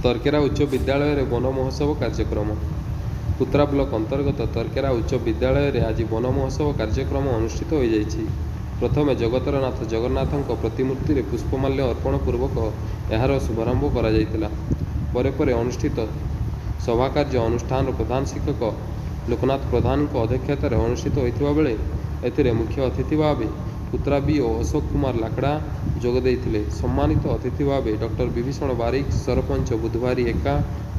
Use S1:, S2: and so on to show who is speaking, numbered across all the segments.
S1: ତର୍କେରା ଉଚ୍ଚ ବିଦ୍ୟାଳୟରେ ବନ ମହୋତ୍ସବ କାର୍ଯ୍ୟକ୍ରମ। ପୁତ୍ରା ବ୍ଲକ ଅନ୍ତର୍ଗତ ତର୍କେରା ଉଚ୍ଚ ବିଦ୍ୟାଳୟରେ ଆଜି ବନ ମହୋତ୍ସବ କାର୍ଯ୍ୟକ୍ରମ ଅନୁଷ୍ଠିତ ହୋଇଯାଇଛି। ପ୍ରଥମେ ଜଗତର ନାଥ ଜଗନ୍ନାଥଙ୍କ ପ୍ରତିମୂର୍ତ୍ତିରେ ପୁଷ୍ପମାଲ୍ୟ ଅର୍ପଣ ପୂର୍ବକ ଏହାର ଶୁଭାରମ୍ଭ କରାଯାଇଥିଲା। ପରେ ପରେ ଅନୁଷ୍ଠିତ ସଭାକାର୍ଯ୍ୟ ଅନୁଷ୍ଠାନର ପ୍ରଧାନ ଶିକ୍ଷକ ଲୋକନାଥ ପ୍ରଧାନଙ୍କ ଅଧ୍ୟକ୍ଷତାରେ ଅନୁଷ୍ଠିତ ହୋଇଥିବା ବେଳେ ଏଥିରେ ମୁଖ୍ୟ ଅତିଥି ଭାବେ ପୁତ୍ରା ବି ଓ ଅଶୋକ କୁମାର ଲାକଡ଼ା ଯୋଗ ଦେଇଥିଲେ। ସମ୍ମାନିତ ଅତିଥି ଭାବେ ଡକ୍ଟର ବିଭୀଷଣ ବାରିକ, ସରପଞ୍ଚ ବୁଧବାରୀ ଏକା,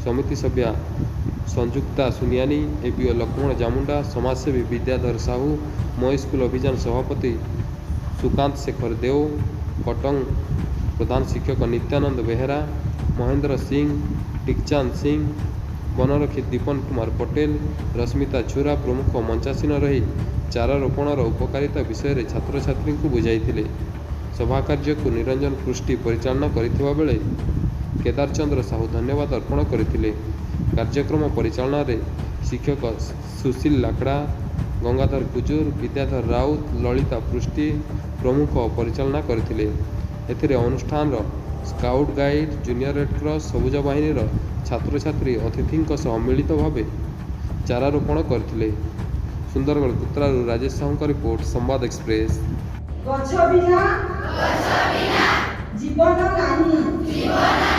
S1: ସମିତି ସଭ୍ୟା ସଂଯୁକ୍ତା ସୁନିଆନୀ, ଏବିଓ ଲକ୍ଷ୍ମଣ ଜାମୁଣ୍ଡା, ସମାଜସେବୀ ବିଦ୍ୟାଧର ସାହୁ, ମଇ ସ୍କୁଲ ଅଭିଯାନ ସଭାପତି ସୁକାନ୍ତ ଶେଖର ଦେଓ, କଟଙ୍ଗ ପ୍ରଧାନ ଶିକ୍ଷକ ନିତ୍ୟାନନ୍ଦ ବେହେରା, ମହେନ୍ଦ୍ର ସିଂ, ଟିକଚାନ୍ଦ ସିଂ, ବନରକ୍ଷୀ ଦୀପନ କୁମାର ପଟେଲ, ରଶ୍ମିତା ଛୁରା ପ୍ରମୁଖ ମଞ୍ଚାସୀନ ରହି ଚାରା ରୋପଣର ଉପକାରିତା ବିଷୟରେ ଛାତ୍ରଛାତ୍ରୀଙ୍କୁ ବୁଝାଇଥିଲେ। ସଭାକାର୍ଯ୍ୟକୁ ନିରଞ୍ଜନ ପୃଷ୍ଟି ପରିଚାଳନା କରିଥିବା ବେଳେ କେଦାର ଚନ୍ଦ୍ର ସାହୁ ଧନ୍ୟବାଦ ଅର୍ପଣ କରିଥିଲେ। କାର୍ଯ୍ୟକ୍ରମ ପରିଚାଳନାରେ ଶିକ୍ଷକ ସୁଶୀଲ ଲାକଡ଼ା, ଗଙ୍ଗାଧର କୁଜୁର, ବିଦ୍ୟାଧର ରାଉତ, ଲଳିତା ପୃଷ୍ଟି ପ୍ରମୁଖ ପରିଚାଳନା କରିଥିଲେ। ଏଥିରେ ଅନୁଷ୍ଠାନର ସ୍କାଉଟ ଗାଇଡ୍, ଜୁନିୟର ରେଡକ୍ରସ, ସବୁଜ ବାହିନୀର ଛାତ୍ରଛାତ୍ରୀ ଅତିଥିଙ୍କ ସହ ମିଳିତ ଭାବେ ଚାରା ରୋପଣ କରିଥିଲେ। ସୁନ୍ଦରଗଡ଼ କୁତ୍ରାରୁ ରାଜେଶ ସାହୁଙ୍କ ରିପୋର୍ଟ, ସମ୍ବାଦ ଏକ୍ସପ୍ରେସ।
S2: ଗଛ ବିନା ଜୀବନ ନାହିଁ।